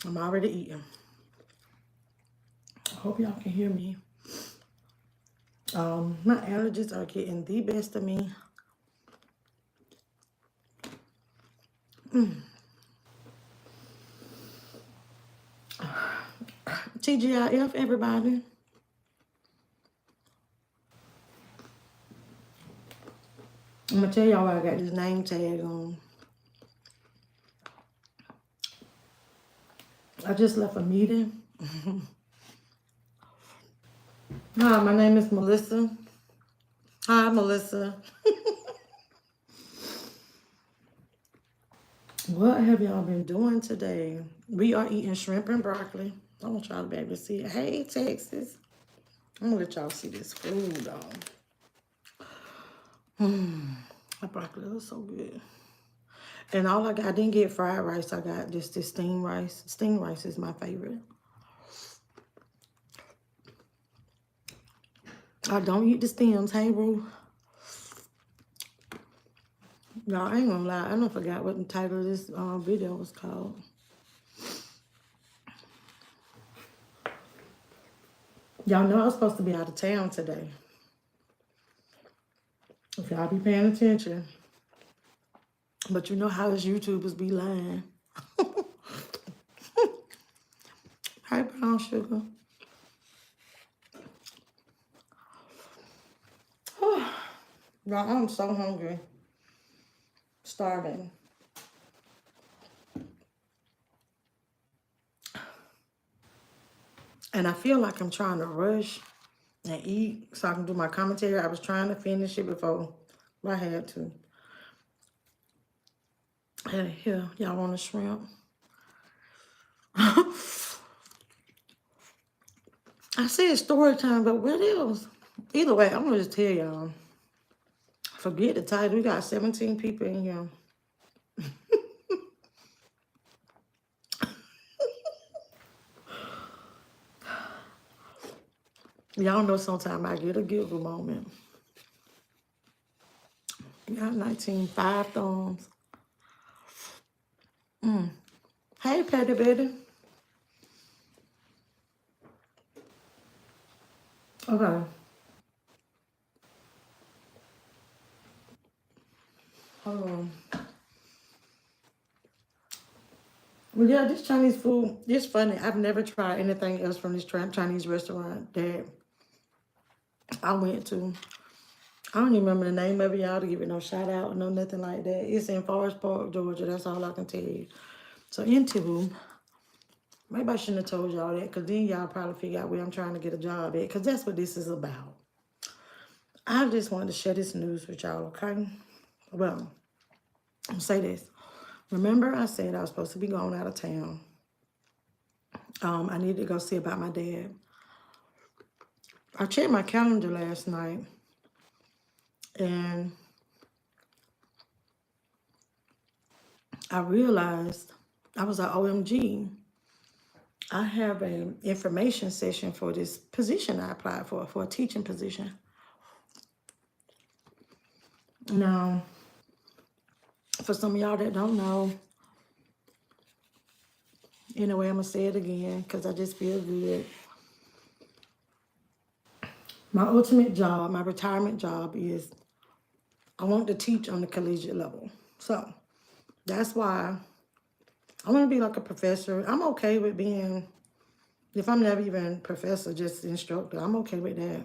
I'm already eating. I hope y'all can hear me. My allergies are getting the best of me. TGIF, everybody. I'm gonna tell y'all why I got this name tag on. I just left a meeting. Hi, my name is Melissa. Hi, Melissa. What have y'all been doing today? We are eating shrimp and broccoli. I want y'all to be able to see it. Hey, Texas. I'm gonna let y'all see this food, though. That broccoli looks so good. And I didn't get fried rice. I got just this steamed rice. Steamed rice is my favorite. I don't eat the stems. Hey, boo. Y'all, I ain't gonna lie. I don't forgot what the title of this video was called. Y'all know I was supposed to be out of town today. If y'all be paying attention. But you know how us YouTubers be lying. Hey, brown sugar. Y'all, I'm so hungry. Starving. And I feel like I'm trying to rush and eat so I can do my commentary. I was trying to finish it before I had to. Hey, here, y'all want a shrimp? I said story time, but what else? Either way, I'm gonna just tell y'all. Forget the title. We got 17 people in here. Y'all know sometimes I get a giggle moment. We got 19, 5 thumbs. Hey, Petty Betty. Okay. Hold on. Well, yeah, this Chinese food, it's funny. I've never tried anything else from this Chinese restaurant that I went to. I don't even remember the name of it, y'all, to give it no shout out or no nothing like that. It's in Forest Park, Georgia. That's all I can tell you. So, into, maybe I shouldn't have told y'all that, because then y'all probably figure out where I'm trying to get a job at, because that's what this is about. I just wanted to share this news with y'all, okay? Well, I'll say this. Remember I said I was supposed to be going out of town. I needed to go see about my dad. I checked my calendar last night, and I realized, I was like, OMG, I have an information session for this position I applied for a teaching position. Now, for some of y'all that don't know, anyway, I'm going to say it again because I just feel good. My ultimate job, my retirement job is I want to teach on the collegiate level. So that's why I want to be like a professor. I'm okay with being, if I'm never even professor, just instructor, I'm okay with that.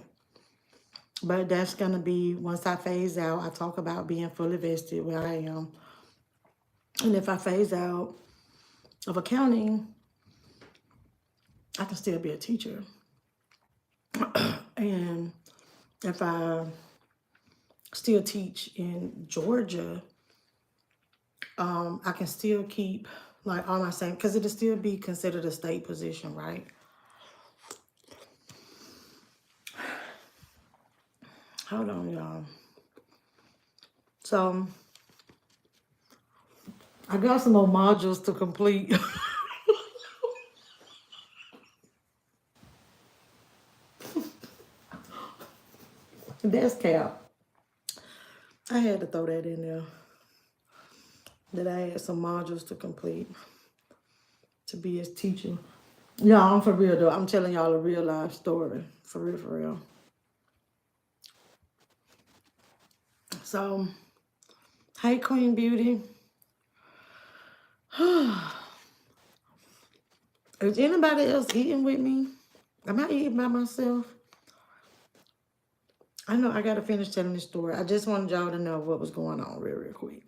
But that's going to be, once I phase out, I talk about being fully vested where I am. And if I phase out of accounting, I can still be a teacher. And if I still teach in Georgia, I can still keep like all my same, because it'll still be considered a state position, right? Hold on, y'all. So I got some more modules to complete. That's cap. I had to throw that in there. That I had some modules to complete. to be his teacher. Yeah, I'm for real though. I'm telling y'all a real life story. For real, for real. So, hey Queen Beauty. Is anybody else eating with me? Am I eating by myself? I know I gotta finish telling this story. I just wanted y'all to know what was going on real quick.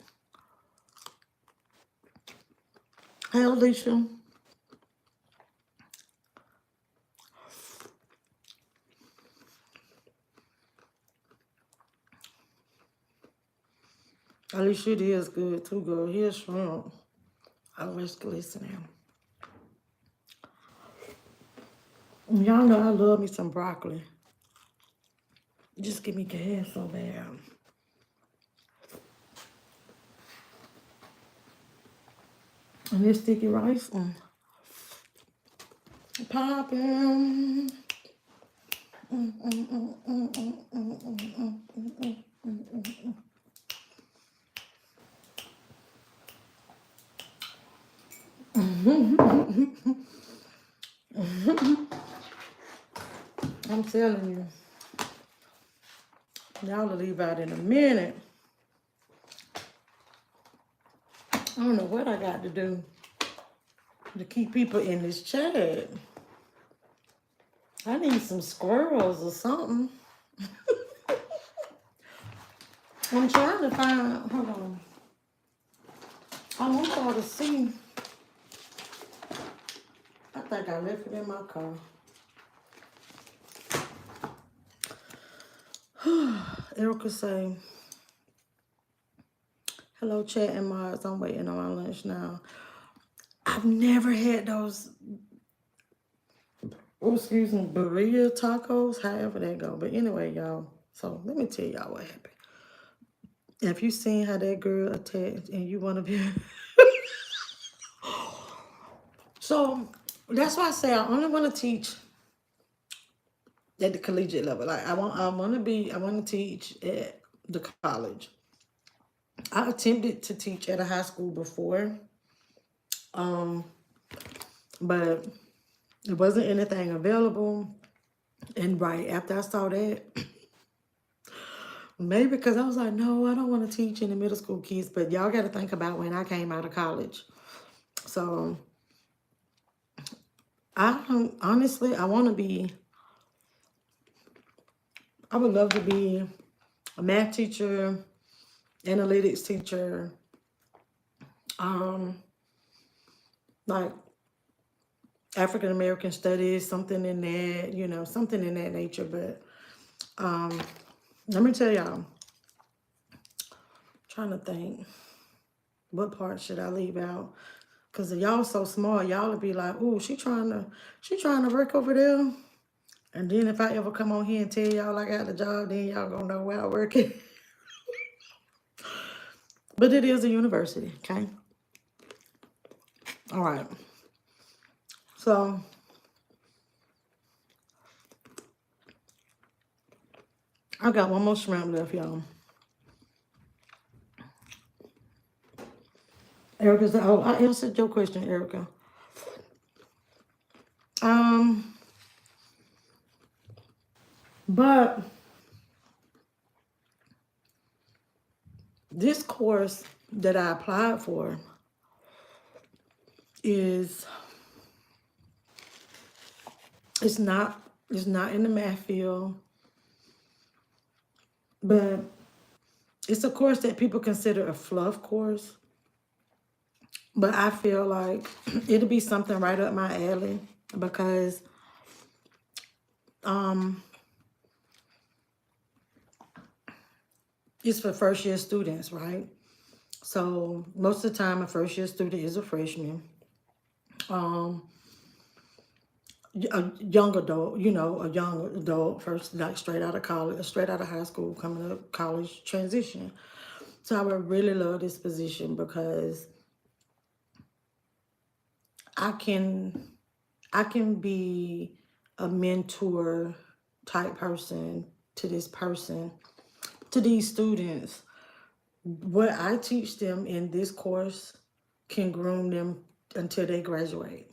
Hey Alicia. Alicia, it is good too, girl. Here's shrimp. I was glistening. Y'all know I love me some broccoli. Just give me gas so bad. And this sticky rice, popping. I'm telling you. Y'all will leave out in a minute. I don't know what I got to do to keep people in this chat. I need some squirrels or something. I'm trying to find, hold on. I want y'all to see. I think I left it in my car. Erica say, hello chat and mods, I'm waiting on my lunch now. I've never had those, oh, excuse me, burrito tacos, however they go. But anyway, y'all, so let me tell y'all what happened. If you seen how that girl attacked and you want to be... So that's why I say I only want to teach at the collegiate level. Like I want to teach at the college. I attempted to teach at a high school before, but it wasn't anything available. And right after I saw that, maybe because I was like, no, I don't want to teach in the middle school kids. But y'all got to think about when I came out of college. So honestly, I would love to be a math teacher, analytics teacher, like African American studies, something in that, something in that nature. But let me tell y'all, trying to think, what part should I leave out? Because y'all so smart, y'all would be like, oh, she trying to work over there. And then if I ever come on here and tell y'all I got a job, then y'all gonna know where I work at. But it is a university, okay? All right. So I got one more shrimp left, y'all. Erica said, oh, I answered your question, Erica. But this course that I applied for is, it's not in the math field, but it's a course that people consider a fluff course. But I feel like it'll be something right up my alley because it's for first year students, right? So most of the time a first year student is a freshman. A young adult, a young adult, first, like straight out of college, straight out of high school, coming up college transition. So I would really love this position because I can be a mentor type person to these students. What I teach them in this course can groom them until they graduate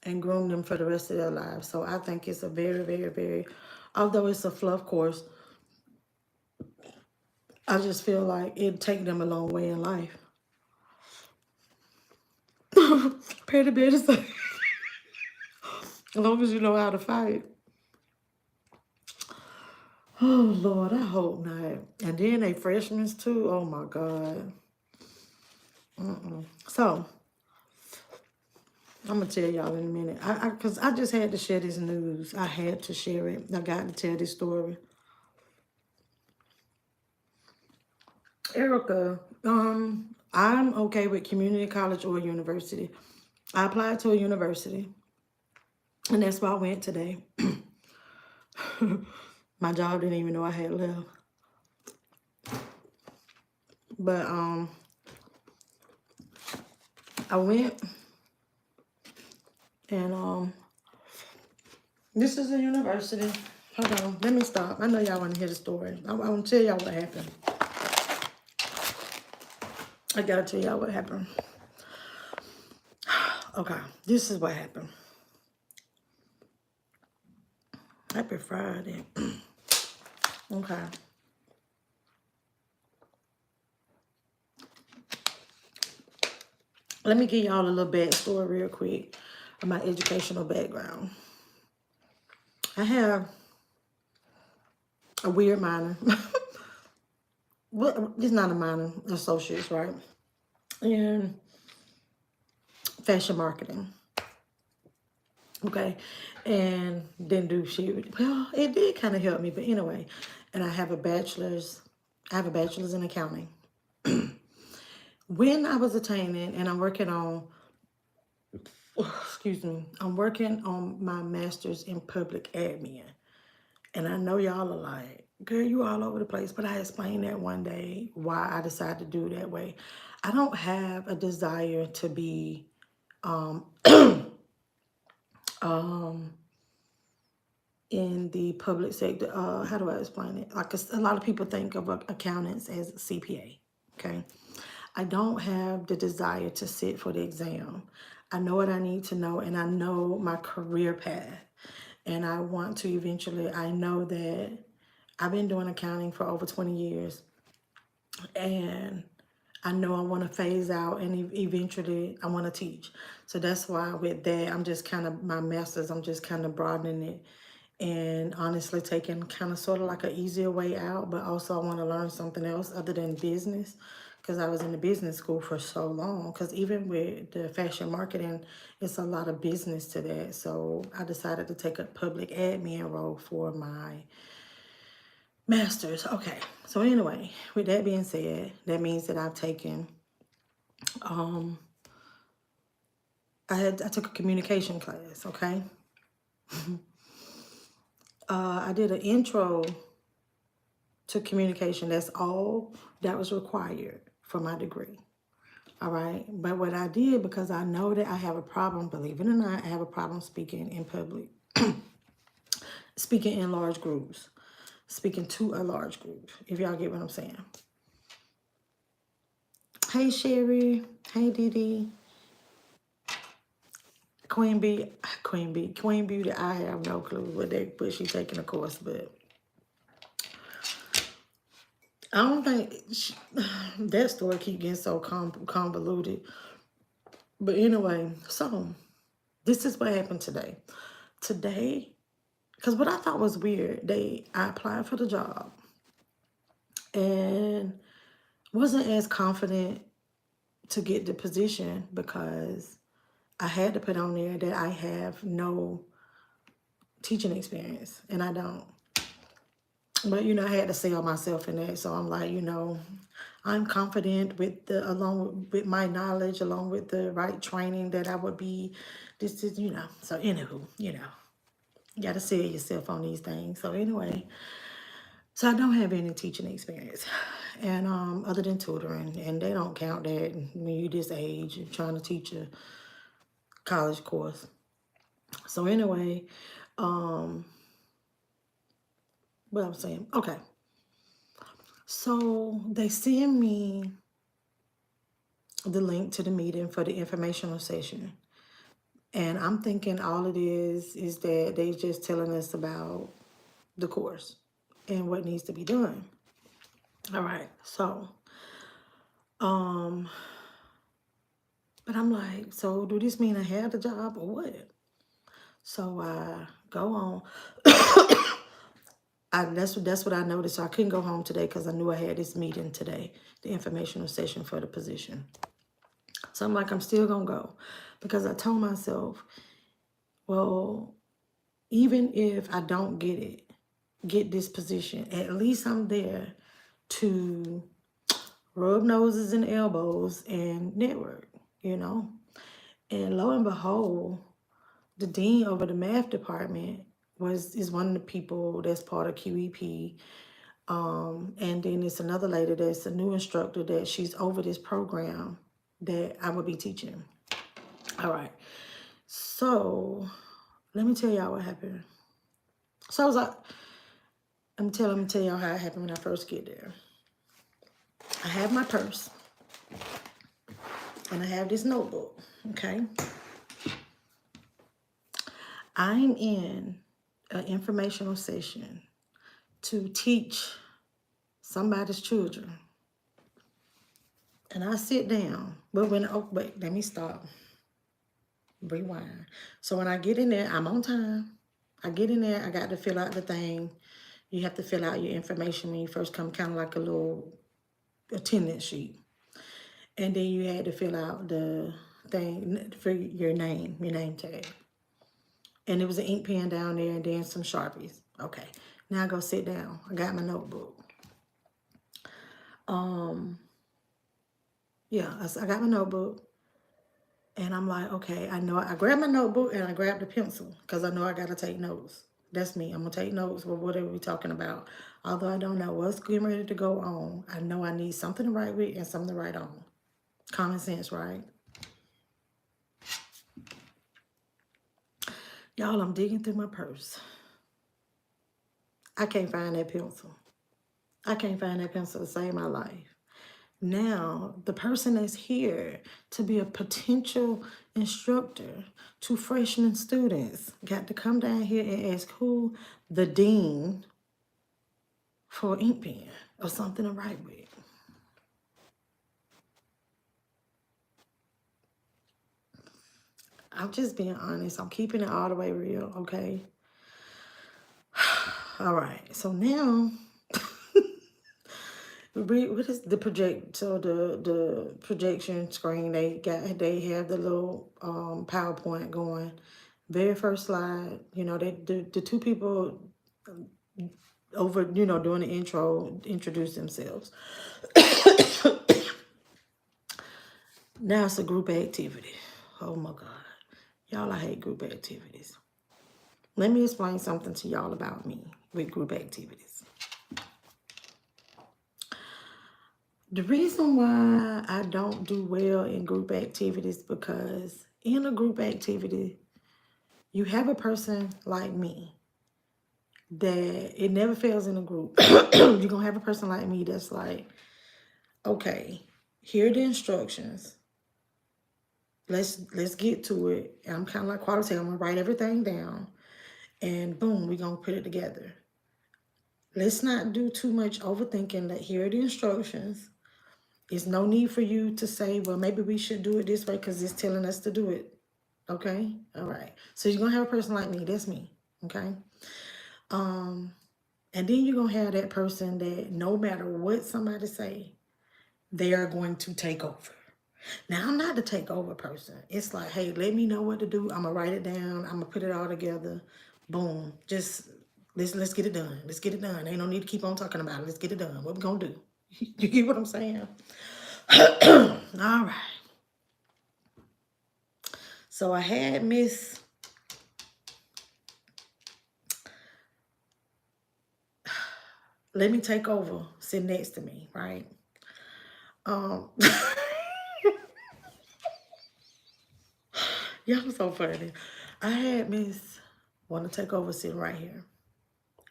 and groom them for the rest of their lives. So I think it's a very, very, very, although it's a fluff course, I just feel like it'd take them a long way in life. Pay the bill to say, as long as you know how to fight. Oh, Lord, I hope not. And then they freshmen too. Oh, my God. So, I'm going to tell y'all in a minute. Because I just had to share this news. I had to share it. I got to tell this story. Erica, I'm okay with community college or university. I applied to a university, and that's why I went today. My job didn't even know I had left. But I went, and this is a university. Hold on, let me stop. I know y'all want to hear the story. I want to tell y'all what happened. I gotta tell y'all what happened. Okay, this is what happened. Happy Friday. Okay. Let me give y'all a little backstory real quick of my educational background. I have a weird minor. Well, it's not a minor, associates, right? In fashion marketing. Okay. And didn't do shit. Well, it did kind of help me, but anyway. And I have a bachelor's in accounting. When I was attaining, and I'm working on, excuse me, I'm working on my master's in public admin. And I know y'all are like, girl, you all over the place. But I explained that one day why I decided to do it that way. I don't have a desire to be in the public sector. How do I explain it? Like a lot of people think of accountants as CPA. Okay. I don't have the desire to sit for the exam. I know what I need to know, and I know my career path. And I want to eventually, I know that I've been doing accounting for over 20 years. And I know I want to phase out, and eventually I want to teach. So that's why with that, I'm just kind of, my master's, I'm just kind of broadening it and honestly taking kind of sort of like an easier way out. But also I want to learn something else other than business, because I was in the business school for so long. Because even with the fashion marketing, it's a lot of business to that. So I decided to take a public admin role for my master's. Okay. So anyway, with that being said, that means that I've taken, I took a communication class. Okay. I did an intro to communication. That's all that was required for my degree. All right. But what I did, because I know that I have a problem, believe it or not, I have a problem speaking in public, speaking in large groups, speaking to a large group, if y'all get what I'm saying. Hey, Sherry. Hey, Dee Dee. Queen Beauty. I have no clue what but she's taking a course, but I don't think that story keep getting so convoluted. But anyway, so this is what happened today. Today, because what I thought was weird, I applied for the job and wasn't as confident to get the position because I had to put on there that I have no teaching experience, and I don't. But, I had to sell myself in that. So I'm like, I'm confident with along with my knowledge, along with the right training, that I would be, this is, So anywho, you got to sell yourself on these things. So anyway, so I don't have any teaching experience, and other than tutoring, and they don't count that when you this age and trying to teach a college course. So anyway, what I'm saying, okay. So they send me the link to the meeting for the informational session. And I'm thinking all it is that they just telling us about the course and what needs to be done. All right, so, but I'm like, so do this mean I have the job or what? So I go on. That's what I noticed. So I couldn't go home today because I knew I had this meeting today, the informational session for the position. So I'm like, I'm still gonna go because I told myself, well, even if I don't get this position, at least I'm there to rub noses and elbows and network, you know? And lo and behold, the dean over the math department is one of the people that's part of QEP. And then it's another lady that's a new instructor that she's over this program that I will be teaching. All right. So let me tell y'all what happened. So I was like, let me tell y'all how it happened when I first get there. I have my purse and I have this notebook, okay? I'm in an informational session to teach somebody's children. And I sit down, but wait, let me stop. Rewind. So when I get in there, I'm on time. I get in there, I got to fill out the thing. You have to fill out your information when you first come, kind of like a little attendance sheet. And then you had to fill out the thing for your name tag. And there was an ink pen down there and then some Sharpies. Okay, now I go sit down. I got my notebook. Yeah, I got my notebook. And I'm like, okay, I know. I grabbed my notebook and I grabbed a pencil because I know I got to take notes. That's me. I'm going to take notes with whatever we're talking about. Although I don't know what's getting ready to go on, I know I need something to write with and something to write on. Common sense, right? Y'all, I'm digging through my purse. I can't find that pencil. I can't find that pencil to save my life. Now, the person that's here to be a potential instructor to freshman students got to come down here and ask who the dean for an ink pen or something to write with. I'm just being honest. I'm keeping it all the way real, okay? All right. So now, what is the project? So the projection screen, they have the little PowerPoint going. Very first slide, you know, the two people over, you know, doing the intro, introduce themselves. Now it's a group activity. Oh my God. Y'all, I hate group activities. Let me explain something to y'all about me with group activities. The reason why I don't do well in group activities because in a group activity, you have a person like me that it never fails in a group. You're going to have a person like me that's like, okay, here are the instructions. Let's get to it. And I'm kind of like quality. I'm going to write everything down. And boom, we're going to put it together. Let's not do too much overthinking. That here are the instructions. There's no need for you to say, well, maybe we should do it this way because it's telling us to do it. Okay? All right. So you're going to have a person like me. That's me. Okay? And then you're going to have that person that no matter what somebody say, they are going to take over. Now, I'm not the takeover person. It's like, hey, let me know what to do. I'm going to write it down. I'm going to put it all together. Boom. Just let's get it done. Let's get it done. Ain't no need to keep on talking about it. Let's get it done. What we going to do? You get what I'm saying? All right. So I had Miss... Let me take over sitting next to me, right? Y'all so funny. I had Miss want to take over sitting right here.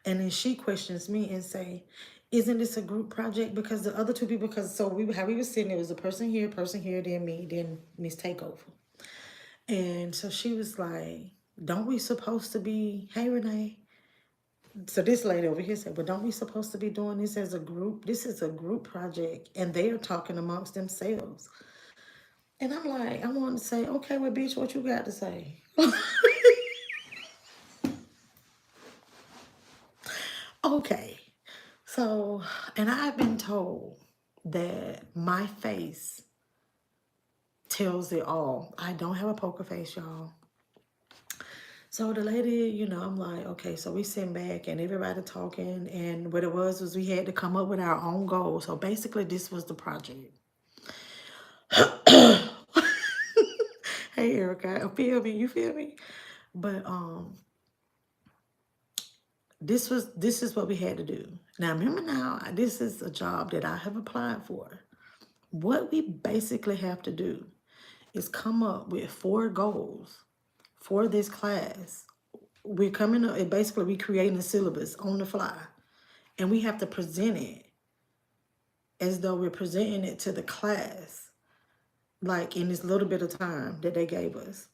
And then she questions me and say, isn't this a group project? Because the other two people, because so we how we were sitting, it was a person here, then me, then Miss Takeover. And so she was like, don't we supposed to be, hey Renee? So this lady over here said, well, don't we supposed to be doing this as a group? This is a group project and they are talking amongst themselves. And I'm like, I want to say, okay, well, bitch, what you got to say? Okay. So, and I've been told that my face tells it all. I don't have a poker face, y'all. So the lady, I'm like, okay, so we sitting back and everybody talking, and what it was we had to come up with our own goals. So basically, this was the project. Hey, Erica, feel me? You feel me? But this is what we had to do. Now remember, now this is a job that I have applied for. What we basically have to do is come up with 4 goals for this class. We're coming up, basically we creating a syllabus on the fly, and we have to present it as though we're presenting it to the class, like in this little bit of time that they gave us.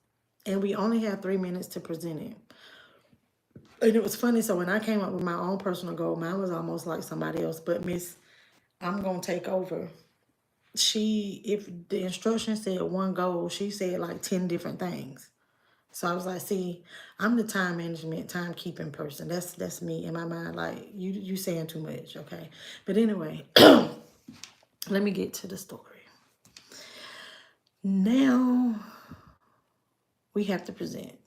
And we only have 3 minutes to present it. And it was funny, so when I came up with my own personal goal, mine was almost like somebody else, but Miss, I'm gonna take over. If the instruction said 1 goal, she said like 10 different things. So I was like, see, I'm the time management, timekeeping person. That's me in my mind. Like, you saying too much, okay? But anyway, let me get to the story. Now we have to present.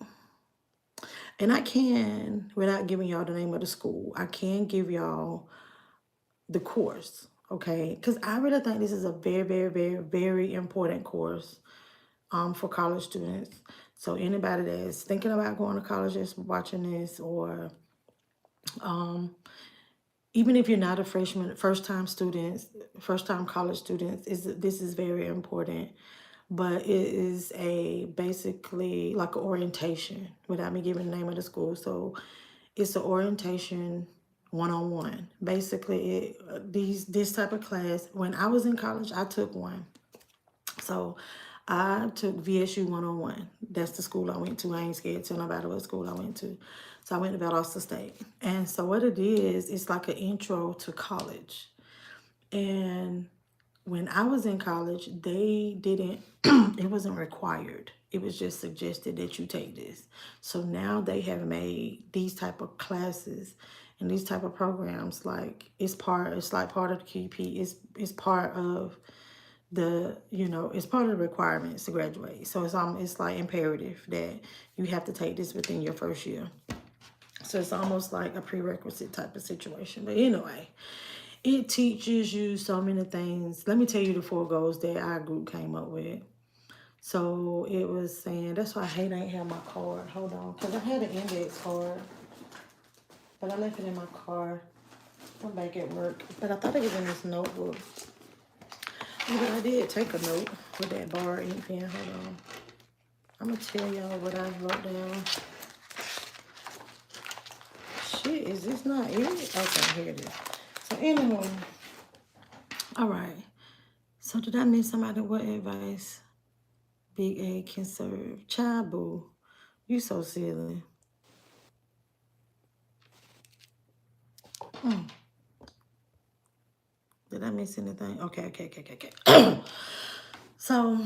And I can, without giving y'all the name of the school, I can give y'all the course, okay? Because I really think this is a very, very, very, very important course for college students. So anybody that's thinking about going to college is watching this, or even if you're not a freshman, first-time students, first-time college students, this is very important. But it is basically like an orientation, without me giving the name of the school. So it's an orientation one-on-one. Basically, this type of class, when I was in college, I took one. So I took VSU 101. That's the school I went to. I ain't scared to tell nobody what school I went to. So I went to Valdosta State. And so what it is, it's like an intro to college. And when I was in college, they didn't, it wasn't required. It was just suggested that you take this. So now they have made these type of classes and these type of programs, like it's like part of the QP. It's part of it's part of the requirements to graduate. So it's like imperative that you have to take this within your first year. So it's almost like a prerequisite type of situation. But anyway, it teaches you so many things. Let me tell you the 4 goals that our group came up with. So it was saying, that's why I hate I ain't have my card. Hold on, because I had an index card, but I left it in my car. I'm back at work, but I thought it was in this notebook. But I did take a note with that bar ink pen. Hold on. I'm going to tell y'all what I wrote down. Shit, is this not it? Okay, here it is. So anyway, all right. So did I miss somebody? What advice Big A can serve? Child boo, you so silly. Did I miss anything? Okay. So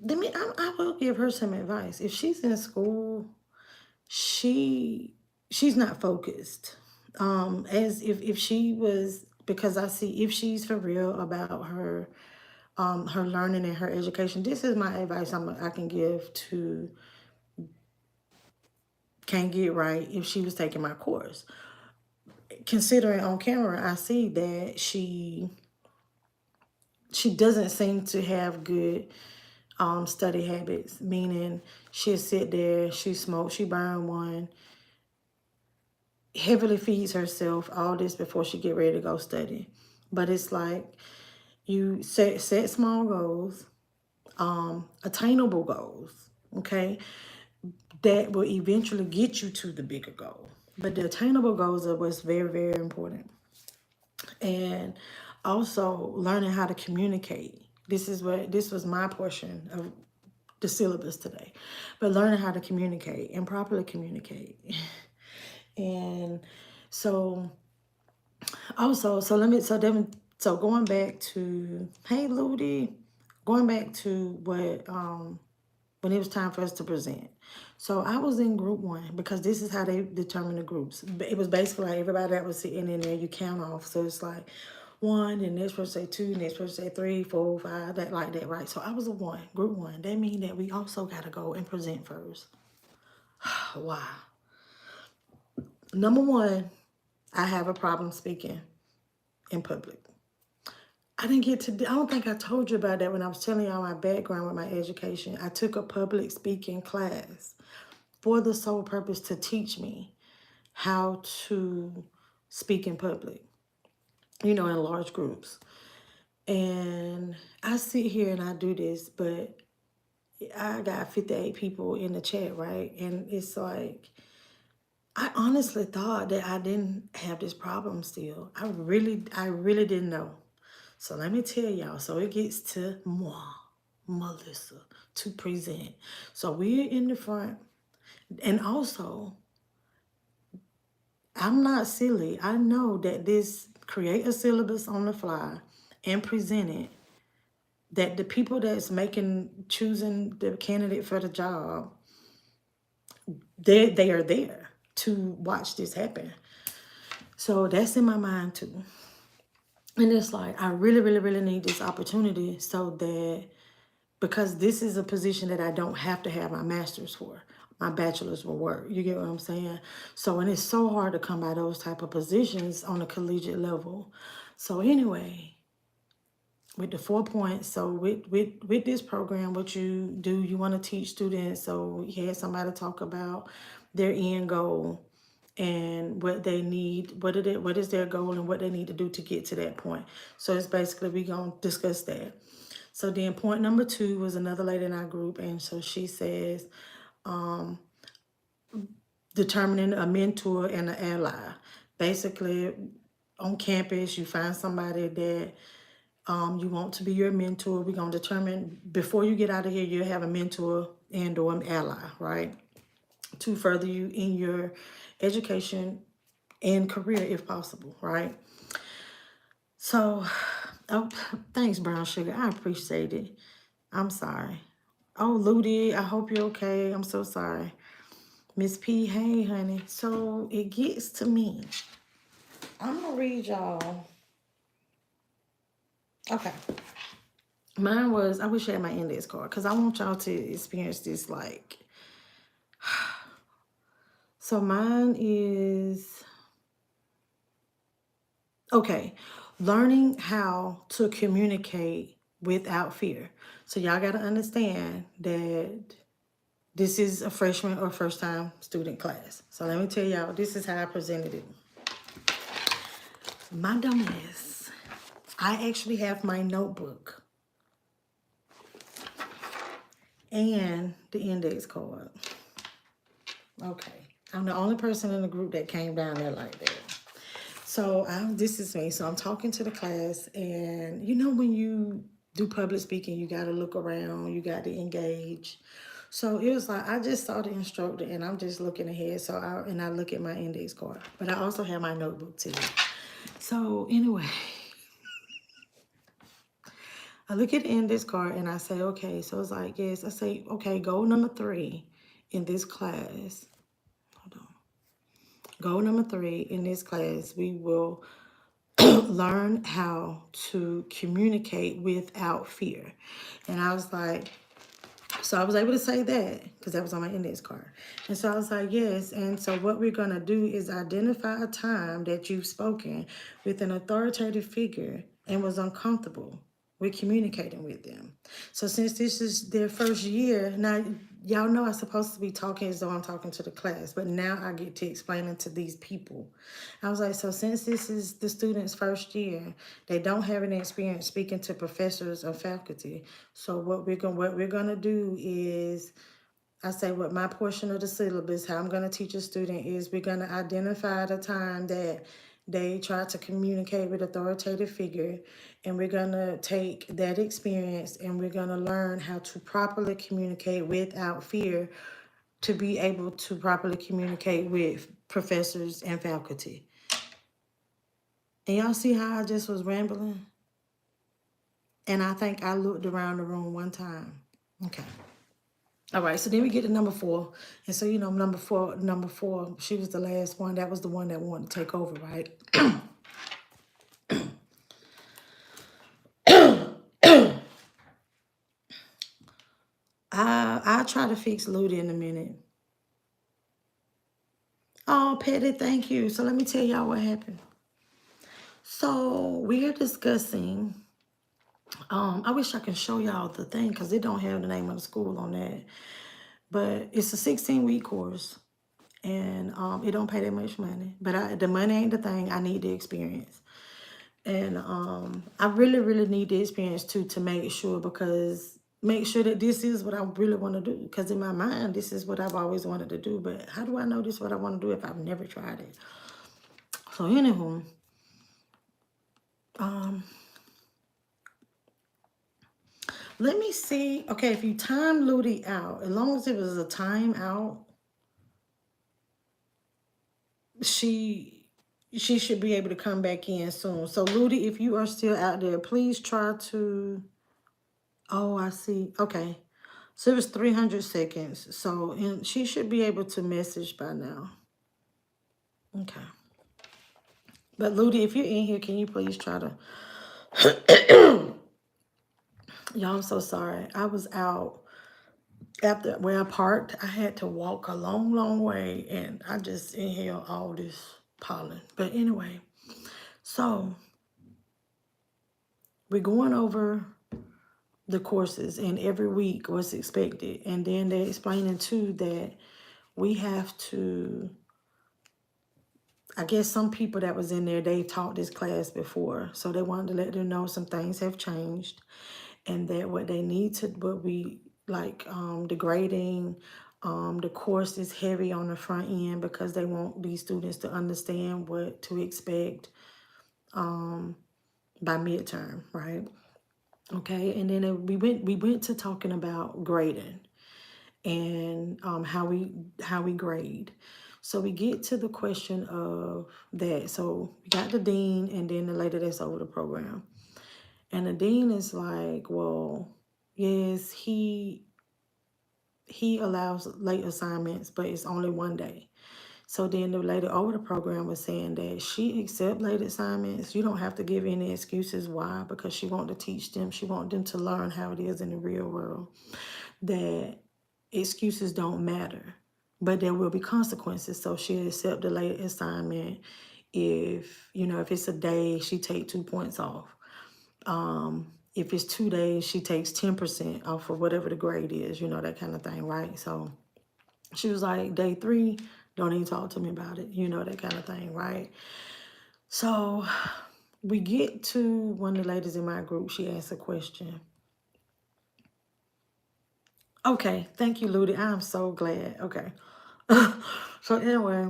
I will give her some advice. If she's in school, she's not focused. As if she was, because I see if she's for real about her her learning and her education. This is my advice I can give to Can't Get Right if she was taking my course. Considering on camera, I see that she doesn't seem to have good study habits, meaning she'll sit there, she smoke, she burn one, heavily feeds herself, all this before she get ready to go study. But it's like you set small goals, attainable goals, okay, that will eventually get you to the bigger goal. But the attainable goals are what's very, very important. And also learning how to communicate. This was my portion of the syllabus today, but learning how to communicate and properly communicate. And so also, so going back to, hey Ludi, going back to what when it was time for us to present. So I was in group one because this is how they determine the groups. It was basically like everybody that was sitting in there, you count off. So it's like one, and next person say two, next person say three, four, five, that like that, right? So I was a one, group one. That means that we also got to go and present first. Why? Number one, I have a problem speaking in public. I don't think I told you about that when I was telling y'all my background with my education. I took a public speaking class for the sole purpose to teach me how to speak in public, in large groups. And I sit here and I do this, but I got 58 people in the chat, right? And it's like, I honestly thought that I didn't have this problem still. I really didn't know. So let me tell y'all. So it gets to moi, Melissa, to present. So we're in the front. And also, I'm not silly. I know that this create a syllabus on the fly and present it, that the people that's choosing the candidate for the job, they are there to watch this happen. So that's in my mind too. And it's like, I really, really, really need this opportunity so that, because this is a position that I don't have to have my master's for. My bachelor's will work. You get what I'm saying? So, and it's so hard to come by those type of positions on a collegiate level. So anyway, with the 4 points, so with this program, what you do, you want to teach students. So you had somebody talk about their end goal and what they need, what is their goal and what they need to do to get to that point. So it's basically, we gonna discuss that. So then point number 2 was another lady in our group, and so she says, determining a mentor and an ally. Basically, on campus, you find somebody that you want to be your mentor. We're going to determine, before you get out of here, you'll have a mentor and or an ally, right? To further you in your education and career if possible, right? So, oh, thanks, Brown Sugar. I appreciate it. I'm sorry. Oh, Ludi, I hope you're okay. I'm so sorry. Miss P, hey, honey. So it gets to me. I'm going to read y'all. Okay. Mine was, I wish I had my index card because I want y'all to experience this like. So mine is, okay, learning how to communicate without fear. So y'all got to understand that this is a freshman or first time student class. So let me tell y'all, this is how I presented it. My dumbass, I actually have my notebook and the index card. Okay. I'm the only person in the group that came down there like that. So this is me. So I'm talking to the class, and when you do public speaking, you got to look around, you got to engage. So it was like, I just saw the instructor and I'm just looking ahead. So I look at my index card, but I also have my notebook too. So anyway, I look at the index card and I say, okay, so it's like, yes, I say, okay, goal number 3 in this class. Hold on. Goal number 3 in this class, we will learn how to communicate without fear. And I was like, so I was able to say that because that was on my index card. And so I was like, yes. And so what we're going to do is identify a time that you've spoken with an authoritative figure and was uncomfortable with communicating with them. So since this is their first year, now y'all know I'm supposed to be talking as though I'm talking to the class, but now I get to explain it to these people. I was like, so since this is the students' first year, they don't have any experience speaking to professors or faculty. So what we're gonna do is, I say what my portion of the syllabus, how I'm gonna teach a student is, we're gonna identify the time that They try to communicate with authoritative figure, and we're gonna take that experience and we're gonna learn how to properly communicate without fear to be able to properly communicate with professors and faculty. And y'all see how I just was rambling? And I think I looked around the room one time. Okay. All right, so then we get to number 4. And so, number four, she was the last one. That was the one that wanted to take over, right? I'll try to fix Ludi in a minute. Oh, Petty, thank you. So let me tell y'all what happened. So we are discussing, I wish I could show y'all the thing because it don't have the name of the school on that. But it's a 16-week course. And it don't pay that much money. But the money ain't the thing. I need the experience. And I really, really need the experience too to make sure that this is what I really want to do. Because in my mind, this is what I've always wanted to do. But how do I know this is what I want to do if I've never tried it? So anywho, let me see. Okay, if you time Ludi out, as long as it was a time out, she should be able to come back in soon. So Ludi, if you are still out there, please try to. Oh, I see. Okay. So it was 300 seconds. So and she should be able to message by now. Okay. But Ludi, if you're in here, can you please try to... Y'all, I'm so sorry. I was out after where I parked. I had to walk a long, long way, and I just inhaled all this pollen. But anyway, so we're going over the courses and every week what's expected. And then they're explaining too that we have to... I guess some people that was in there, they taught this class before. So they wanted to let them know some things have changed and that what they need to, what we like, the grading, the course is heavy on the front end because they want these students to understand what to expect by midterm, right? Okay, and then we went to talking about grading and how we grade. So we get to the question of that. So we got the dean and then the lady that's over the program. And the dean is like, well, yes, he allows late assignments, but it's only one day. So then the lady over the program was saying that she accept late assignments. You don't have to give any excuses why, because she want to teach them. She want them to learn how it is in the real world. That excuses don't matter, but there will be consequences. So she accept the late assignment. If it's a day, she take 2 points off. If it's 2 days, she takes 10% off of whatever the grade is, that kind of thing, right? So she was like, day 3, don't even talk to me about it, that kind of thing, right? So we get to one of the ladies in my group, she asked a question. Okay, thank you, Ludi. I'm so glad. Okay. So anyway,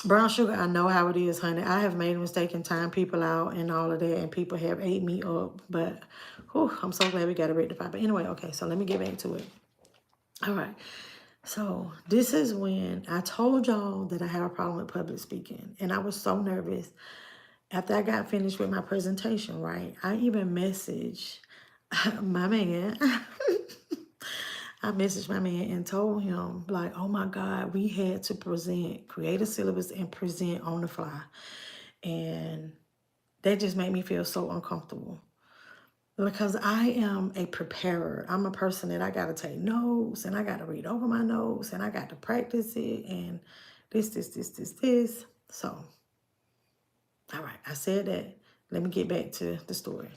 brown sugar, I know how it is, honey. I have made a mistake in time people out and all of that, and people have ate me up. But I'm so glad we got it rectified. But anyway, okay, so let me get back to it. All right. So this is when I told y'all that I have a problem with public speaking. And I was so nervous. After I got finished with my presentation, right, I even messaged my man. I messaged my man and told him, like, oh my God, we had to create a syllabus and present on the fly. And that just made me feel so uncomfortable. Because I am a preparer. I'm a person that I got to take notes and I got to read over my notes and I got to practice it and this. So, all right, I said that. Let me get back to the story.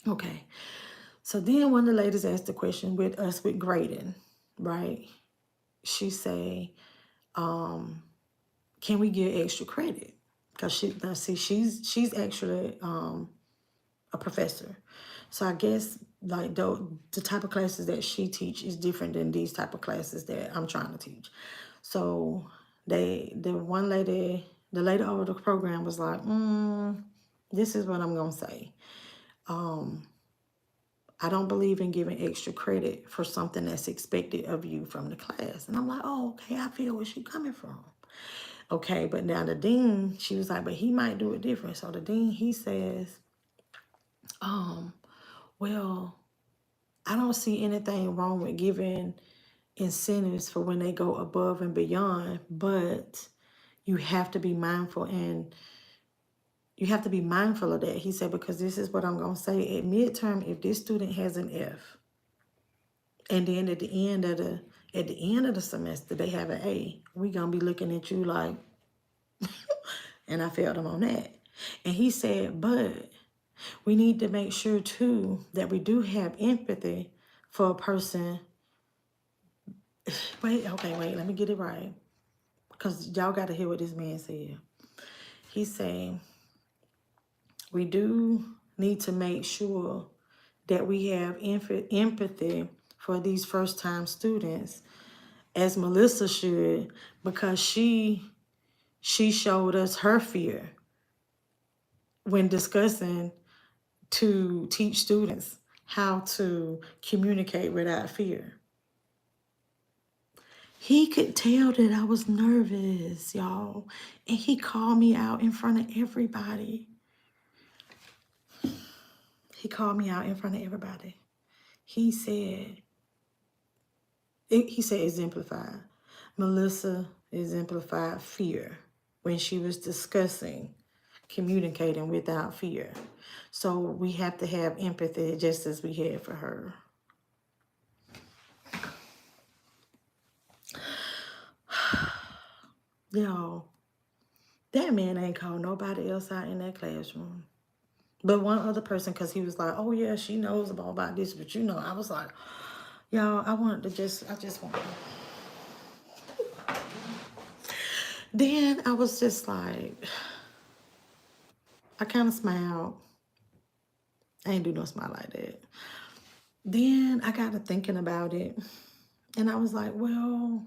Okay. So then one of the ladies asked the question with grading, right? She say, can we get extra credit? Because she's actually a professor. So I guess like the type of classes that she teach is different than these type of classes that I'm trying to teach. So the the lady over the program was like, this is what I'm going to say. I don't believe in giving extra credit for something that's expected of you from the class. And I'm like, oh, okay, I feel where she's coming from. Okay, but now the dean, she was like, but he might do it different. So the dean, he says, well, I don't see anything wrong with giving incentives for when they go above and beyond, but you have to be mindful, and you have to be mindful of that. He said, because this is what I'm going to say. At midterm, if this student has an F, and then at the end of the semester they have an A, we gonna be looking at you like, and I failed him on that. And he said, but we need to make sure too that we do have empathy for a person. Wait, let me get it right, because y'all got to hear what this man said. He's saying we do need to make sure that we have empathy for these first-time students, as Melissa should, because she showed us her fear when discussing to teach students how to communicate without fear. He could tell that I was nervous, y'all, and he called me out in front of everybody. He called me out in front of everybody. He said exemplified. Melissa exemplified fear when she was discussing communicating without fear. So we have to have empathy just as we had for her. Yo, that man ain't called nobody else out in that classroom. But one other person, because he was like, oh yeah, she knows about this. But I was like, y'all, I just want to. Then I was just like, I kind of smiled. I ain't do no smile like that. Then I got to thinking about it. And I was like, well,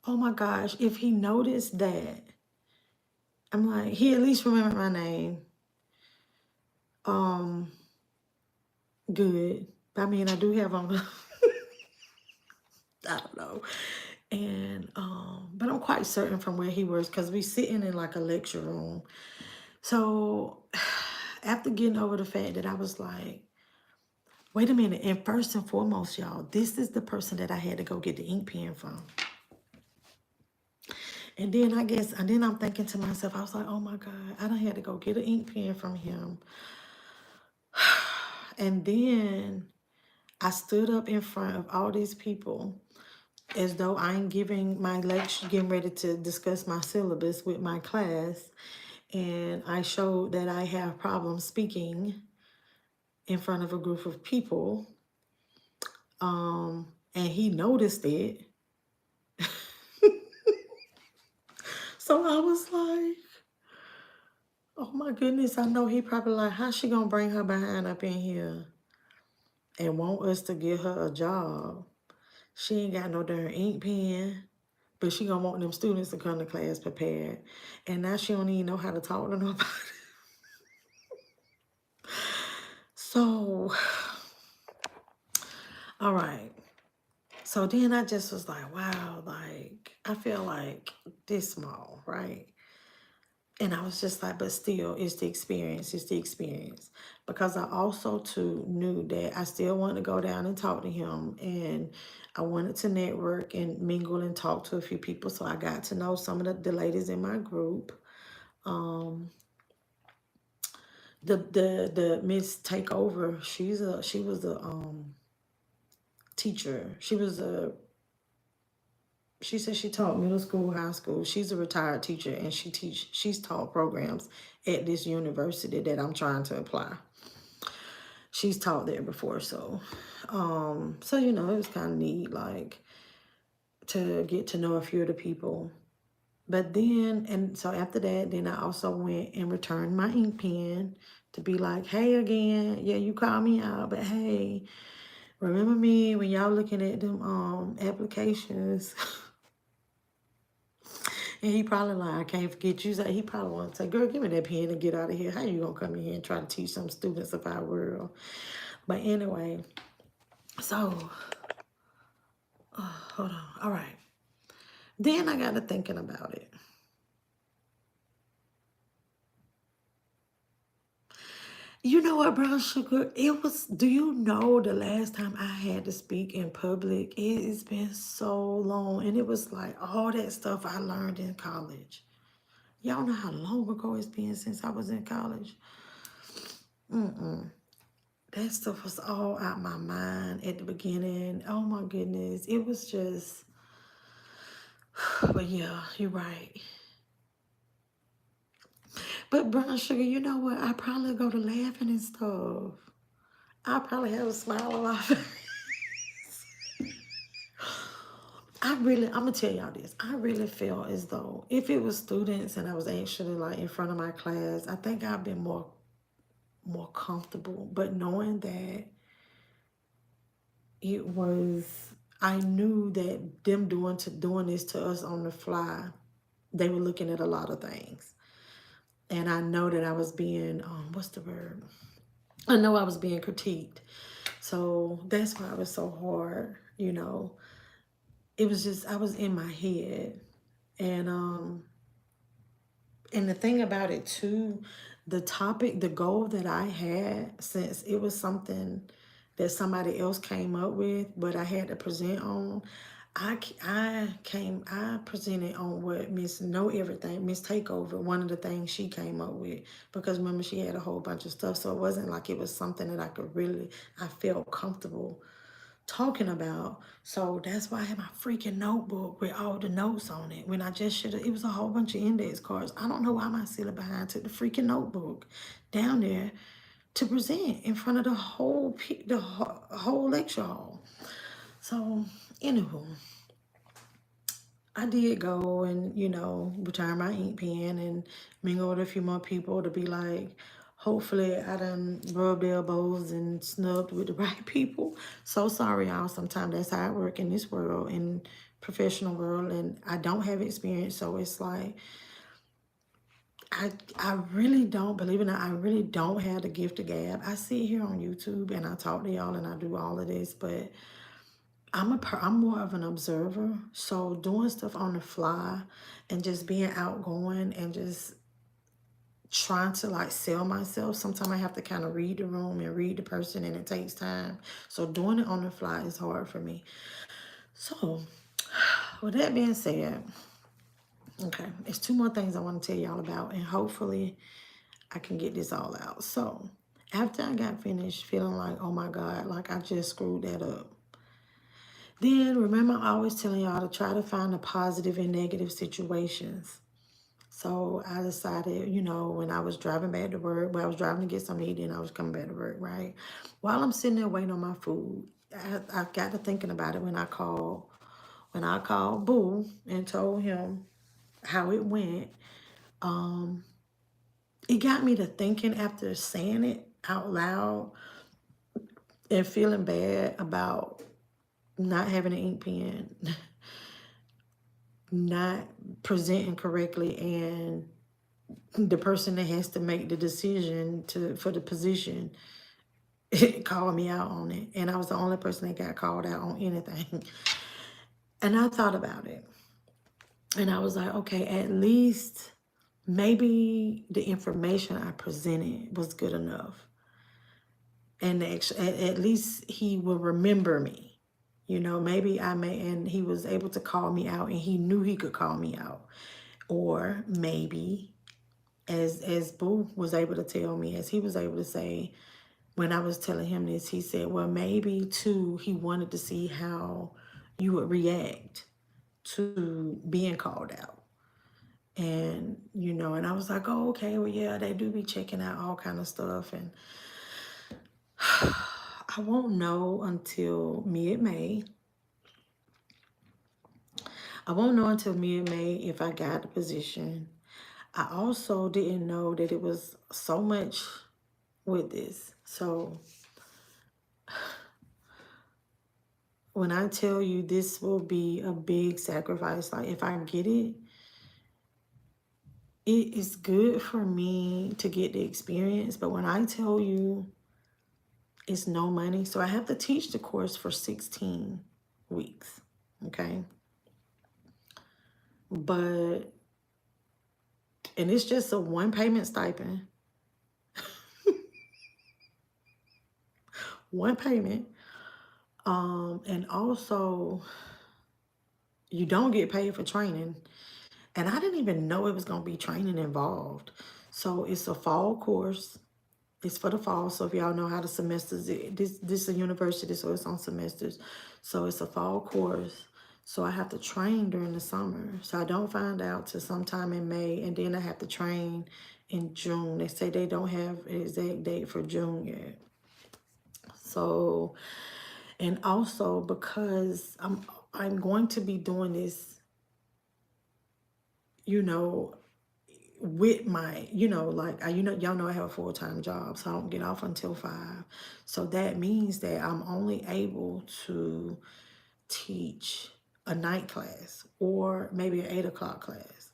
oh my gosh, if he noticed that, I'm like, he at least remembered my name. Good. I mean, I do have on, I don't know. And, but I'm quite certain from where he was, because we sitting in like a lecture room. So after getting over the fact that I was like, wait a minute. And first and foremost, y'all, this is the person that I had to go get the ink pen from. And then I'm thinking to myself, I was like, oh my God, I done had to go get an ink pen from him. And then I stood up in front of all these people as though I'm giving my lecture, getting ready to discuss my syllabus with my class. And I showed that I have problems speaking in front of a group of people. And he noticed it. So I was like, oh my goodness, I know he probably like, how's she gonna bring her behind up in here and want us to give her a job? She ain't got no darn ink pen, but she gonna want them students to come to class prepared. And now she don't even know how to talk to nobody. So, all right. So then I just was like, wow, like, I feel like this small, right? And I was just like, but still, it's the experience. Because I also, too, knew that I still wanted to go down and talk to him. And I wanted to network and mingle and talk to a few people. So I got to know some of the ladies in my group. The Miss Takeover, she was a teacher. She said she taught middle school, high school. She's a retired teacher, and she's taught programs at this university that I'm trying to apply. She's taught there before, so it was kind of neat, like, to get to know a few of the people. But then, and so after that, then I also went and returned my ink pen to be like, hey, again, yeah, you called me out, but hey, remember me when y'all looking at them applications? And he probably like, I can't forget you. So he probably want to say, girl, give me that pen and get out of here. How you gonna come in here and try to teach some students of our world? But anyway, so hold on. All right. Then I got to thinking about it. You know what, brown sugar? It was, do you know the last time I had to speak in public? It's been so long. And it was like all that stuff I learned in college. Y'all know how long ago it's been since I was in college? That stuff was all out my mind at the beginning. Oh my goodness. It was just, but yeah, you're right. But brown sugar, you know what? I probably go to laughing and stuff. I probably have a smile on my face. I'm gonna tell y'all this. I really feel as though if it was students and I was actually like in front of my class, I think I'd been more comfortable. But knowing that it was, I knew that them doing this to us on the fly, they were looking at a lot of things. And I know that I was being, what's the word? I know I was being critiqued. So that's why it was so hard, you know. It was just, I was in my head. And the thing about it too, the topic, the goal that I had, since it was something that somebody else came up with, but I had to present on, I presented on what Miss Know Everything, Miss Takeover, one of the things she came up with, because remember she had a whole bunch of stuff. So it wasn't like it was something that I felt comfortable talking about. So that's why I had my freaking notebook with all the notes on it, when I just should have, it was a whole bunch of index cards. I don't know why my silly behind took the freaking notebook down there to present in front of the whole lecture hall. So anywho, I did go and, return my ink pen and mingle with a few more people to be like, hopefully I done rubbed elbows and snubbed with the right people. So sorry, y'all. Sometimes that's how I work in this world, in professional world, and I don't have experience. So it's like, I really don't, believe it or not, I really don't have the gift of gab. I sit here on YouTube and I talk to y'all and I do all of this, but I'm more of an observer. So doing stuff on the fly and just being outgoing and just trying to like sell myself, sometimes I have to kind of read the room and read the person, and it takes time. So doing it on the fly is hard for me. So with that being said, okay, it's two more things I want to tell y'all about, and hopefully I can get this all out. So after I got finished feeling like, oh my God, like I just screwed that up, then remember, I'm always telling y'all to try to find the positive in negative situations. So I decided, when I was driving back to work, I was driving to get something to eat and I was coming back to work, right? While I'm sitting there waiting on my food, I got to thinking about it when I called Boo and told him how it went. It got me to thinking after saying it out loud and feeling bad about not having an ink pen, not presenting correctly, and the person that has to make the decision for the position called me out on it. And I was the only person that got called out on anything. And I thought about it. And I was like, okay, at least maybe the information I presented was good enough. And at least he will remember me. Maybe and he was able to call me out and he knew he could call me out. Or maybe, as Boo was able to tell me, as he was able to say, when I was telling him this, he said, well, maybe too, he wanted to see how you would react to being called out. And, and I was like, oh, okay, well, yeah, they do be checking out all kind of stuff. And I won't know until mid-May. I won't know until mid-May if I got the position. I also didn't know that it was so much with this. So when I tell you this will be a big sacrifice, like if I get it, it is good for me to get the experience, but when I tell you it's no money, so I have to teach the course for 16 weeks, okay? But, and it's just a one payment stipend, one payment. And also you don't get paid for training. And I didn't even know it was going to be training involved. So it's a fall course. It's for the fall. So if y'all know how the semesters, this is a university, so it's on semesters. So it's a fall course. So I have to train during the summer. So I don't find out till sometime in May, and then I have to train in June. They say they don't have an exact date for June yet. So, and also because I'm going to be doing this, you know, with my, like y'all know I have a full-time job, so I don't get off until 5. So that means that I'm only able to teach a night class or maybe an 8 o'clock class.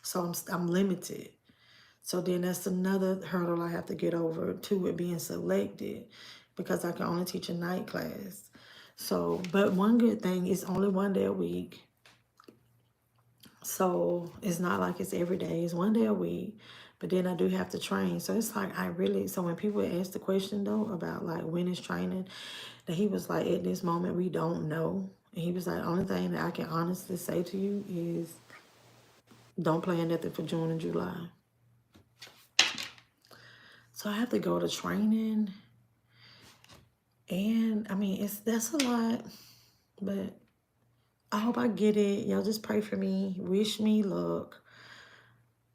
So I'm limited. So then that's another hurdle I have to get over too with being selected, because I can only teach a night class. So, but one good thing is only one day a week. So it's not like it's every day, it's one day a week. But then I do have to train. So it's like so when people ask the question though about like when is training, that he was like, at this moment we don't know. And he was like, only thing that I can honestly say to you is don't plan nothing for June and July. So I have to go to training. And I mean, that's a lot, but I hope I get it. Y'all just pray for me, wish me luck.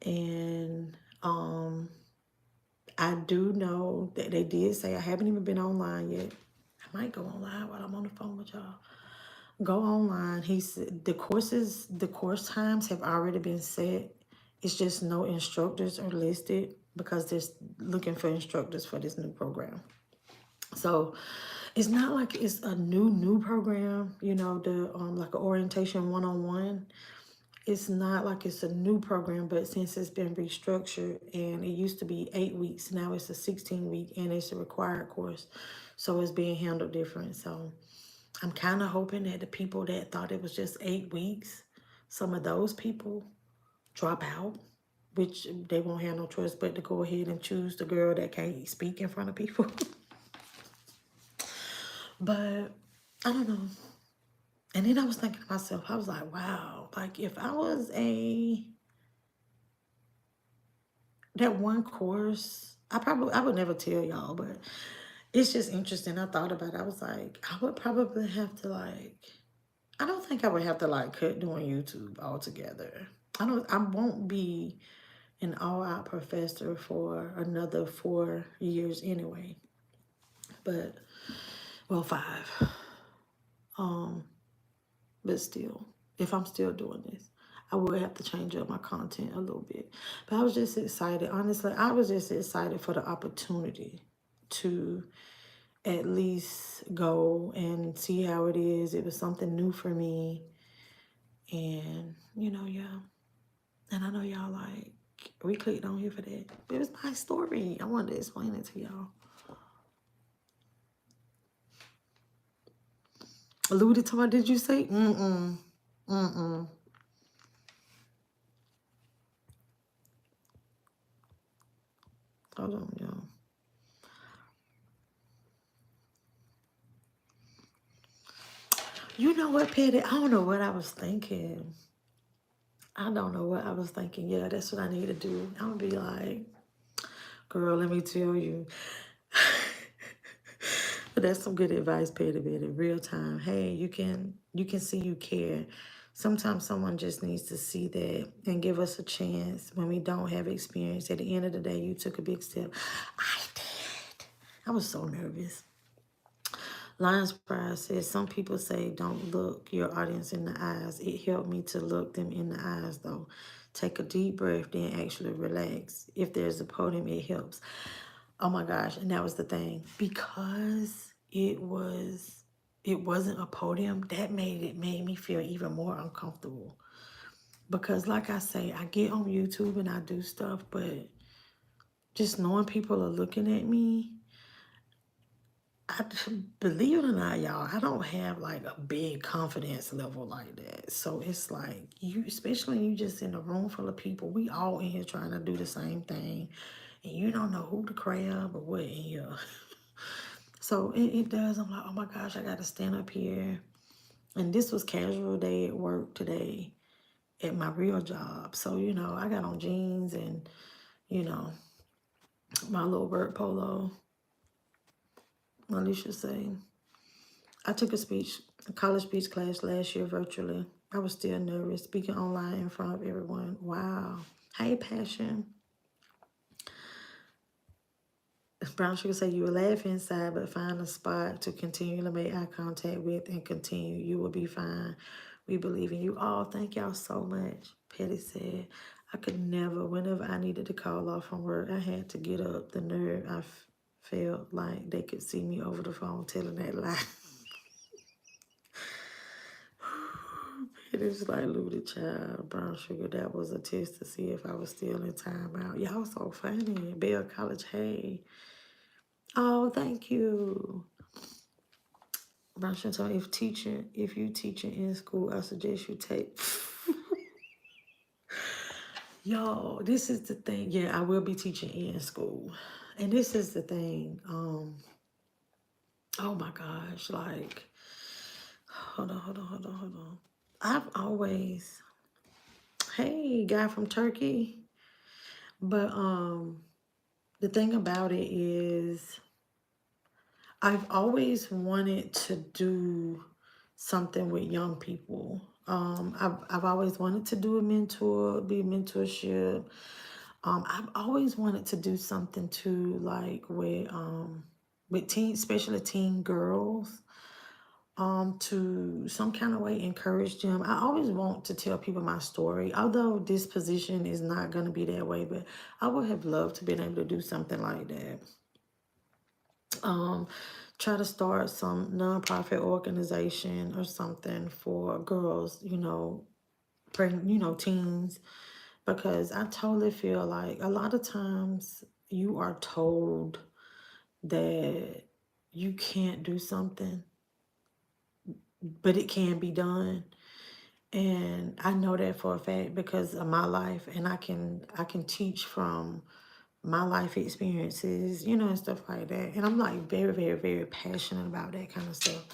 And I do know that they did say, I haven't even been online yet. I might go online while I'm on the phone with y'all. Go online. He said the course times have already been set. It's just no instructors are listed because they're looking for instructors for this new program. So it's not like it's a new program, the like an orientation one-on-one. It's not like it's a new program, but since it's been restructured and it used to be 8 weeks, now it's a 16-week and it's a required course. So it's being handled different. So I'm kind of hoping that the people that thought it was just 8 weeks, some of those people drop out, which they won't have no choice but to go ahead and choose the girl that can't speak in front of people. But I don't know. And then I was thinking to myself, I was like, wow, like if I was that one course, I would never tell y'all, but it's just interesting. I thought about it. I was like, I would probably have to I don't think I would have to cut doing YouTube altogether. I won't be an all-out professor for another 4 years anyway. But, well, 5. But still, if I'm still doing this, I will have to change up my content a little bit. But I was just excited. Honestly, I was just excited for the opportunity to at least go and see how it is. It was something new for me. And, yeah. And I know y'all we clicked on here for that. But it was my story. I wanted to explain it to y'all. Alluded to what did you say? Mm-mm. Mm-mm. Hold on, y'all. You know what, Petty? I don't know what I was thinking. I don't know what I was thinking. Yeah, that's what I need to do. I'm gonna be like, girl, let me tell you. But that's some good advice, Petty, in real time. Hey, you can see you care. Sometimes someone just needs to see that and give us a chance when we don't have experience. At the end of the day, you took a big step. I did. I was so nervous. Lions Pride says, some people say don't look your audience in the eyes. It helped me to look them in the eyes, though. Take a deep breath, then actually relax. If there's a podium, it helps. Oh my gosh, and that was the thing. Because it wasn't a podium, that made me feel even more uncomfortable. Because like I say, I get on YouTube and I do stuff, but just knowing people are looking at me, I believe it or not, y'all, I don't have like a big confidence level like that. So it's like you, especially when you just in a room full of people, we all in here trying to do the same thing, and you don't know who the crab or what in here. So it does. I'm like, oh my gosh, I got to stand up here. And this was casual day at work today at my real job. So, you know, I got on jeans and, you know, my little work polo. Alicia say, I took a college speech class last year virtually. I was still nervous speaking online in front of everyone. Wow. Hey, Passion. Brown Sugar say you will laugh inside, but find a spot to continue to make eye contact with and continue. You will be fine. We believe in you all. Thank y'all so much. Petty said, I could never, whenever I needed to call off from work, I had to get up. The nerve, felt like they could see me over the phone telling that lie. It is like Looted Child, Brown Sugar. That was a test to see if I was still in timeout. Y'all so funny. Bell College, hey. Oh, thank you. Brown Sugar told me if you teaching in school, I suggest you take. Yo, this is the thing. Yeah, I will be teaching in school. And this is the thing. Oh my gosh, like, hold on. I've always, hey, guy from Turkey. But the thing about it is I've always wanted to do something with young people. I've always wanted to do be mentorship. I've always wanted to do something too, like with teen, especially teen girls, to some kind of way encourage them. I always want to tell people my story, although this position is not going to be that way, but I would have loved to been able to do something like that. Try to start some nonprofit organization or something for girls, teens, because I totally feel like a lot of times you are told that you can't do something, but it can be done. And I know that for a fact because of my life, and I can teach from my life experiences, and stuff like that. And I'm like very, very, very passionate about that kind of stuff.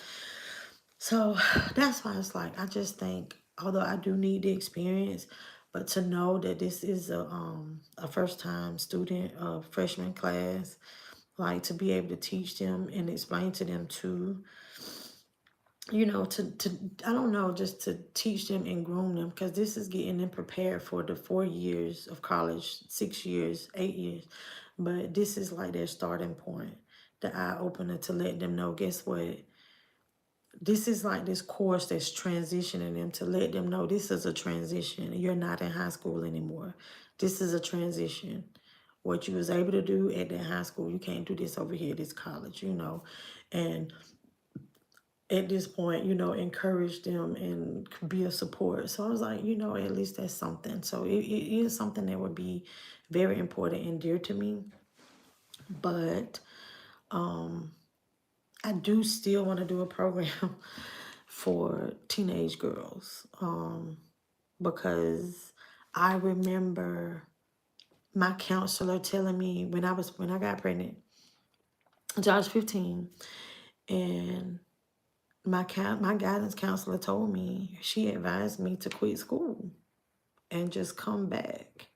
So that's why it's like I just think, although I do need the experience, but to know that this is a first time student, a freshman class, like to be able to teach them and explain to them too, to I don't know, just to teach them and groom them, because this is getting them prepared for the 4 years of college, 6 years, 8 years. But this is like their starting point, the eye opener to let them know, guess what? This is like this course that's transitioning them, to let them know this is a transition. You're not in high school anymore. This is a transition. What you was able to do at that high school, you can't do this over here at this college, and at this point, encourage them and be a support. So I was like, at least that's something. So it is something that would be very important and dear to me. But I do still want to do a program for teenage girls, because I remember my counselor telling me when I got pregnant, I was 15, and my guidance counselor told me, she advised me to quit school and just come back.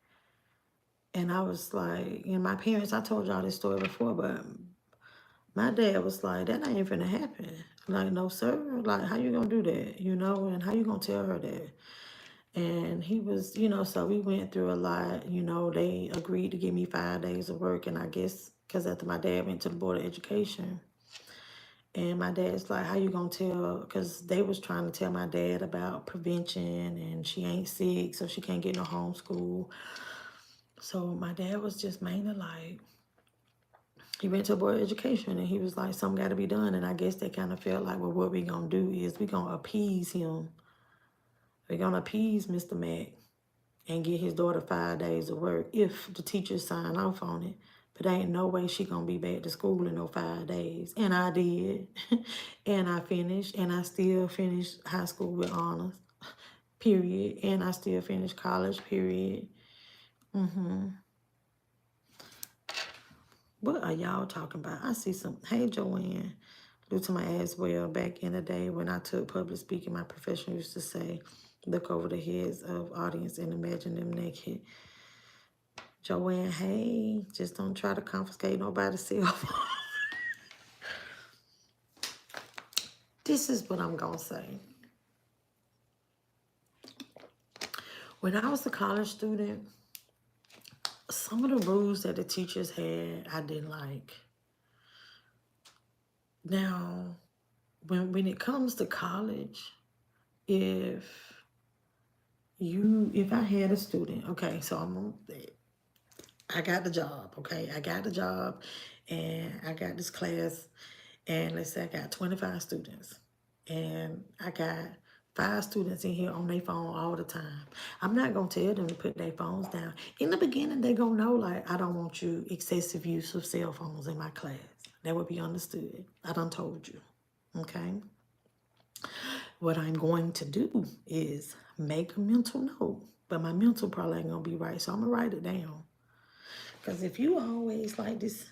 And I was like, my parents, I told y'all this story before, but my dad was like, that ain't finna happen. Like, no, sir. Like, how you gonna do that? And how you gonna tell her that? And he was, so we went through a lot. They agreed to give me 5 days of work. And I guess because after my dad went to the Board of Education, and my dad's like, how you gonna tell? Because they was trying to tell my dad about prevention, and she ain't sick, so she can't get no homeschool. So my dad was just mainly like, he went to the Board of Education, and he was like, something got to be done. And I guess they kind of felt like, well, what we gonna do is we gonna appease him. We're gonna appease Mr. Mac. and get his daughter 5 days of work if the teachers sign off on it. But ain't no way she gonna be back to school in no 5 days. And I did. And I finished. And I still finished high school with honors, period. And I still finished college, period. What are y'all talking about? I see some. Hey, Joanne. Due to my as well, back in the day when I took public speaking, my professor used to say, look over the heads of audience and imagine them naked. Joanne, hey, just don't try to confiscate nobody's cell phone. This is what I'm going to say. When I was a college student, some of the rules that the teachers had, I didn't like. Now, when it comes to college, if I had a student, okay, so I got the job, okay? I got the job, and I got this class, and let's say I got 25 students, and I got 5 students in here on their phone all the time. I'm not going to tell them to put their phones down. In the beginning, they're going to know, like, I don't want you excessive use of cell phones in my class. That would be understood. I done told you, okay? What I'm going to do is make a mental note, but my mental probably ain't going to be right, so I'm going to write it down. Because if you always like this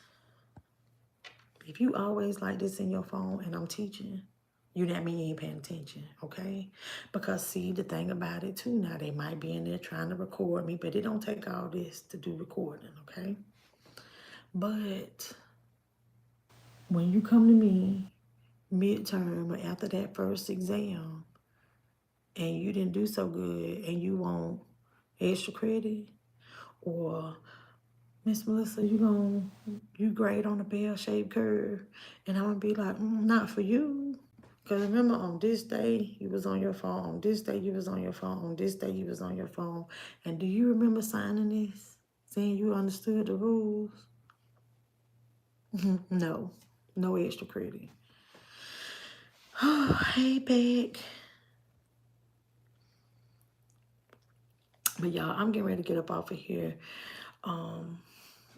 in your phone and I'm teaching, that mean you ain't paying attention, okay? Because see, the thing about it too, now they might be in there trying to record me, but it don't take all this to do recording, okay? But when you come to me midterm or after that first exam and you didn't do so good and you want extra credit, or Miss Melissa, you grade on a bell-shaped curve. And I'm going to be like, not for you. Because remember, on this day, you was on your phone. On this day, you was on your phone. On this day, you was on your phone. And do you remember signing this? Saying you understood the rules? No. No extra credit. Oh, hey, back. But y'all, I'm getting ready to get up off of here.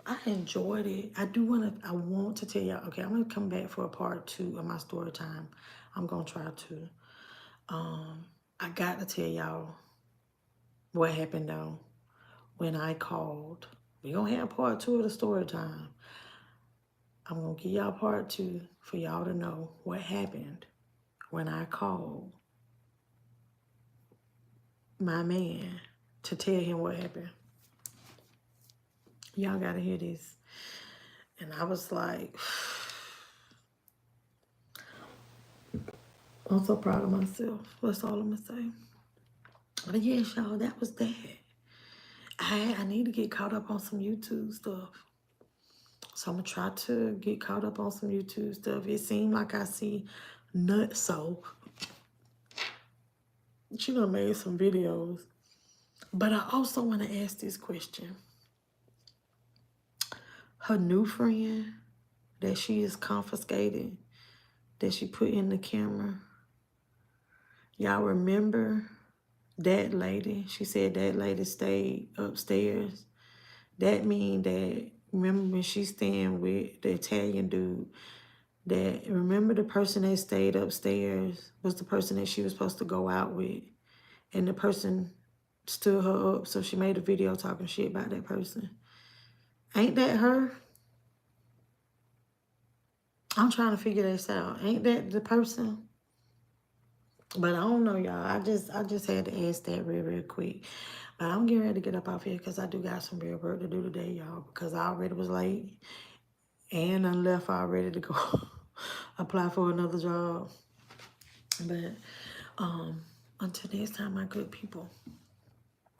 I enjoyed it. I want to tell y'all, okay, I'm going to come back for a part 2 of my story time. I'm going to try to. I got to tell y'all what happened, though, when I called. We're going to have part 2 of the story time. I'm going to give y'all part 2 for y'all to know what happened when I called my man to tell him what happened. Y'all got to hear this. And I was like, I'm so proud of myself. That's all I'm going to say. But yes, y'all, that was that. I need to get caught up on some YouTube stuff. So I'm going to try to get caught up on some YouTube stuff. It seemed like I see Nutso. She done made some videos. But I also want to ask this question. Her new friend that she is confiscated, that she put in the camera, y'all remember that lady? She said that lady stayed upstairs. That mean that, remember when she staying with the Italian dude, that remember the person that stayed upstairs was the person that she was supposed to go out with, and the person stood her up, so she made a video talking shit about that person. Ain't that her? I'm trying to figure this out. Ain't that the person? But I don't know, y'all. I just had to ask that real quick. But I'm getting ready to get up off here because I do got some real work to do today, y'all. Because I already was late and I left already to go apply for another job. But until next time, my good people.